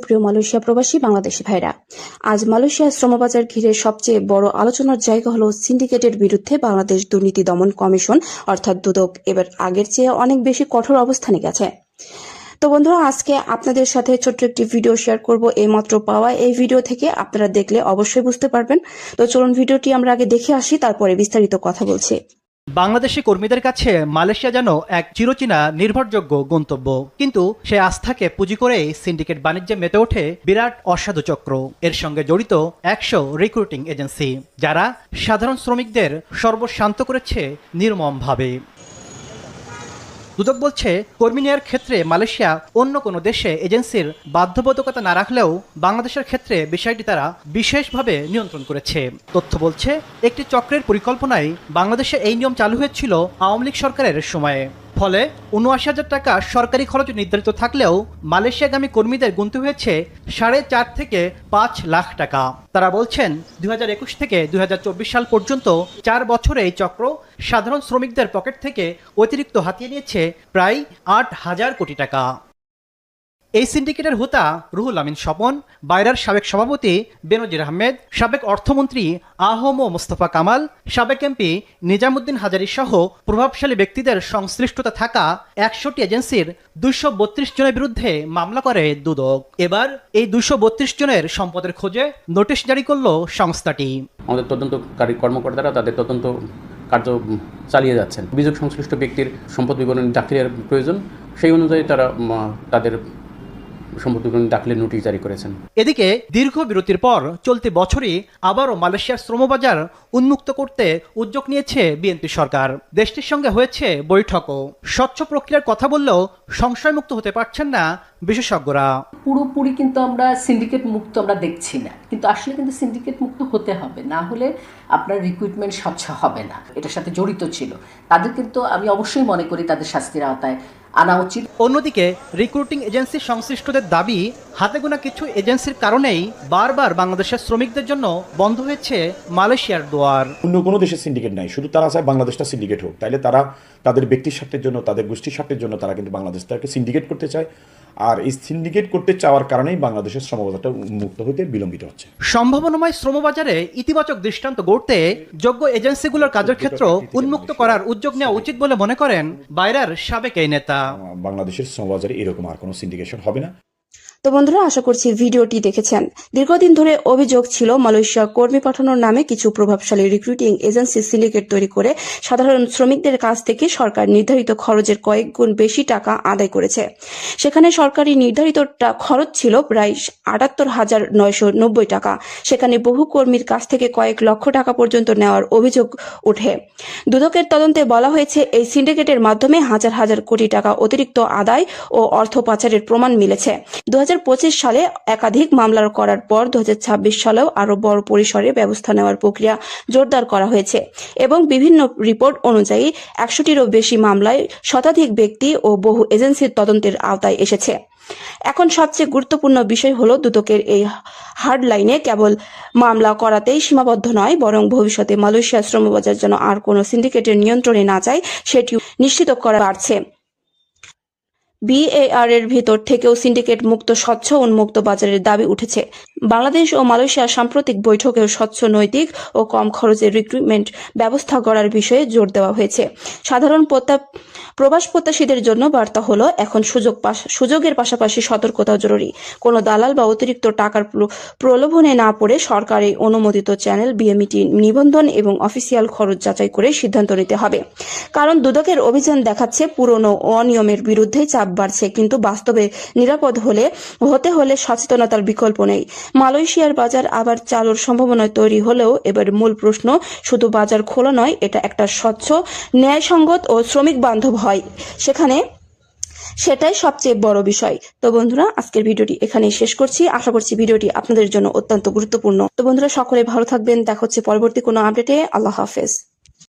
সুপ্রিয় মালয়েশিয়া প্রবাসী বাংলাদেশি ভাইরা, আজ মালয়েশিয়া শ্রমবাজার ঘিরে সবচেয়ে বড় আলোচনার জায়গা হলো সিন্ডিকেটের বিরুদ্ধে বাংলাদেশ দুর্নীতি দমন কমিশন অর্থাৎ দুদক এবার আগের চেয়ে অনেক বেশি কঠোর অবস্থানে গেছে। তো বন্ধুরা, আজকে আপনাদের সাথে ছোট্ট একটি ভিডিও শেয়ার করব। এইমাত্র পাওয়া এই ভিডিও থেকে আপনারা দেখলে অবশ্যই বুঝতে পারবেন। তো চলুন ভিডিওটি আমরা আগে দেখে আসি, তারপরে বিস্তারিত কথা বলছি। বাংলাদেশি কর্মীদের কাছে মালয়েশিয়া যেন এক চিরচেনা নির্ভরযোগ্য গন্তব্য, কিন্তু সে আস্থাকে পুঁজি করেই সিন্ডিকেট বাণিজ্যে মেতে ওঠে বিরাট অসাধু চক্র। এর সঙ্গে জড়িত 100 রিক্রুটিং এজেন্সি, যারা সাধারণ শ্রমিকদের সর্বশান্ত করেছে নির্মমভাবে। দুদক বলছে, কর্মী নেওয়ার ক্ষেত্রে মালয়েশিয়া অন্য কোনো দেশে এজেন্সির বাধ্যবাধকতা না রাখলেও বাংলাদেশের ক্ষেত্রে বিষয়টি তারা বিশেষভাবে নিয়ন্ত্রণ করেছে। তথ্য বলছে, একটি চক্রের পরিকল্পনায় বাংলাদেশে এই নিয়ম চালু হয়েছিল আওয়ামী লীগ সরকারের সময়ে। ফলে ৭৯,০০০ টাকা সরকারি খরচ নির্ধারিত থাকলেও মালয়েশিয়াগামী কর্মীদের গুনতে হয়েছে 4.5 থেকে 5 লাখ টাকা। তারা বলছেন, 2021 থেকে 2024 সাল পর্যন্ত 4 বছরে এই চক্র সাধারণ শ্রমিকদের পকেট থেকে অতিরিক্ত হাতিয়ে নিয়েছে প্রায় 8,000 কোটি টাকা। এই সিন্ডিকেটের হোতা রুহুল আমিন স্বপন, বাইরার সাবেক সভাপতি বেনজির আহমেদ, সাবেক অর্থমন্ত্রী আহম মোস্তফা কামাল, সাবেক এমপি নিজামুদ্দিন হাজারী সহ প্রভাবশালী ব্যক্তিদের সংশ্লিষ্টতা থাকা 100টি এজেন্সির 232 জনের বিরুদ্ধে মামলা করে দুদক। এবার এই 232 জনের সম্পদের খোঁজে নোটিশ জারি করল সংস্থাটি। আমাদের তদন্তকারী কর্মকর্তারা তাদের তদন্ত কার্য চালিয়ে যাচ্ছেন। অভিযোগ সংশ্লিষ্ট ব্যক্তির সম্পদ বিবরণী দাখিলের প্রয়োজন, সেই অনুযায়ী তারা তাদের সম্পদ বিবরণী দাখিলের নোটিশ জারি করেছেন। এদিকে দীর্ঘ বিরতির পর চলতি বছরই আবারও মালয়েশিয়ার শ্রমবাজার উন্মুক্ত করতে উদ্যোগ নিয়েছে বিএনপি সরকার। দেশটির সঙ্গে হয়েছে বৈঠকও। স্বচ্ছ প্রক্রিয়ার কথা বললেও সংশয়মুক্ত হতে পারছেন না বিশেষজ্ঞরা। পুরোপুরি কিন্তু আমরা সিন্ডিকেট মুক্ত আমরা দেখছি না, কিন্তু আসলে কিন্তু সিন্ডিকেট মুক্ত হতে হবে, না হলে আপনার রিক্রুটমেন্ট স্বচ্ছ হবে না। এটার সাথে জড়িত ছিল তাদের কিন্তু আমি অবশ্যই মনে করি তাদের শাস্তির আওতায় আনা উচিত। অন্যদিকে রিক্রুটিং এজেন্সি সংশ্লিষ্টদের দাবি, হাতে গোনা কিছু এজেন্সির কারণেই বারবার বাংলাদেশের শ্রমিকদের জন্য বন্ধ হয়েছে মালয়েশিয়ার দুয়ার। অন্য কোনো দেশের সিন্ডিকেট নাই, শুধু তারা চায় বাংলাদেশটা সিন্ডিকেট হোক। তাইলে তারা তাদের ব্যক্তির স্বার্থের জন্য, তাদের গোষ্ঠীর স্বার্থের জন্য তারা কিন্তু বাংলাদেশটাকে সিন্ডিকেট করতে চায়। আর এই সিন্ডিকেট করতে চাওয়ার কারণেই বাংলাদেশের শ্রমবাজারটা উন্মুক্ত হতে বিলম্বিত হচ্ছে। সম্ভাবনাময় শ্রমবাজারে ইতিবাচক দৃষ্টান্ত গড়তে যোগ্য এজেন্সিগুলোর কাজের ক্ষেত্র উন্মুক্ত করার উদ্যোগ নেওয়া উচিত বলে মনে করেন বাইরার সাবেক এই নেতা। বাংলাদেশের শ্রমবাজারে এরকম আর কোনো সিন্ডিকেশন হবে না। তো বন্ধুরা, আশা করছি ভিডিওটি দেখেছেন। দীর্ঘদিন ধরে অভিযোগ ছিল মালয়েশিয়া কর্মী পাঠানোর নামে কিছু প্রভাবশালী রিক্রুটিং এজেন্সি সিন্ডিকেট তৈরি করে সাধারণ শ্রমিকদের কাছ থেকে সরকার নির্ধারিত খরচের কয়েক গুণ বেশি টাকা আদায় করেছে। সেখানে সরকারি নির্ধারিত খরচ ছিল প্রায় ৭৮,৯৯০ টাকা। সেখানে বহু কর্মীর কাছ থেকে কয়েক লক্ষ টাকা পর্যন্ত নেওয়ার অভিযোগ ওঠে। দুদকের তদন্তে বলা হয়েছে, এই সিন্ডিকেটের মাধ্যমে হাজার হাজার কোটি টাকা অতিরিক্ত আদায় ও অর্থ পাচারের প্রমাণ মিলেছে। 2025 সালে একাধিক মামলা করার পর 2026 সালেও আরো বড় পরিসরে ব্যবস্থা নেওয়ার প্রক্রিয়া জোরদার করা হয়েছে এবং বিভিন্ন রিপোর্ট অনুযায়ী 100টিরও বেশি মামলায় শতাধিক ব্যক্তি ও বহু এজেন্সির তদন্তের আওতায় এসেছে। এখন সবচেয়ে গুরুত্বপূর্ণ বিষয় হলো, দুদকের এই হার্ড লাইনে কেবল মামলা করাতেই সীমাবদ্ধ নয়, বরং ভবিষ্যতে মালয়েশিয়া শ্রমবাজার যেন আর কোনো সিন্ডিকেটের নিয়ন্ত্রণে না যায় সেটিও নিশ্চিত করা বাড়ছে। বিএআর এর ভিতর থেকেও সিন্ডিকেট মুক্ত, স্বচ্ছ, উন্মুক্ত বাজারের দাবি উঠেছে। বাংলাদেশ ও মালয়েশিয়ার সাম্প্রতিক বৈঠকেও স্বচ্ছ, নৈতিক ও কম খরচের রিক্রুটমেন্ট ব্যবস্থা গড়ার বিষয়ে জোর দেওয়া হয়েছে। সাধারণ প্রবাস প্রত্যাশীদের জন্য বার্তা হলো, এখন সুযোগের পাশাপাশি সতর্কতাও জরুরি। কোনো দালাল বা অতিরিক্ত টাকার প্রলোভনে না পড়ে সরকারি অনুমোদিত চ্যানেল, বিএমইটি নিবন্ধন এবং অফিসিয়াল খরচ যাচাই করে সিদ্ধান্ত নিতে হবে। কারণ দুদকের অভিযান দেখাচ্ছে পুরনো অনিয়মের বিরুদ্ধে চাপ বাড়ছে, কিন্তু বাস্তবে নিরাপদ হতে হলে সচেতনতার বিকল্প নেই। মালয়েশিয়ার বাজার আবার চালুর সম্ভাবনা তৈরি হলেও এবার মূল প্রশ্ন শুধু বাজার খোলা নয়, এটা একটা স্বচ্ছ, ন্যায়সঙ্গত ও শ্রমিক বান্ধব হয় সেটাই সবচেয়ে বড় বিষয়। তো বন্ধুরা, আজকের ভিডিওটি এখানেই শেষ করছি। আশা করছি ভিডিওটি আপনাদের জন্য অত্যন্ত গুরুত্বপূর্ণ। তো বন্ধুরা, সকলে ভালো থাকবেন। দেখা হচ্ছে পরবর্তী কোনো আপডেটে। আল্লাহ হাফেজ।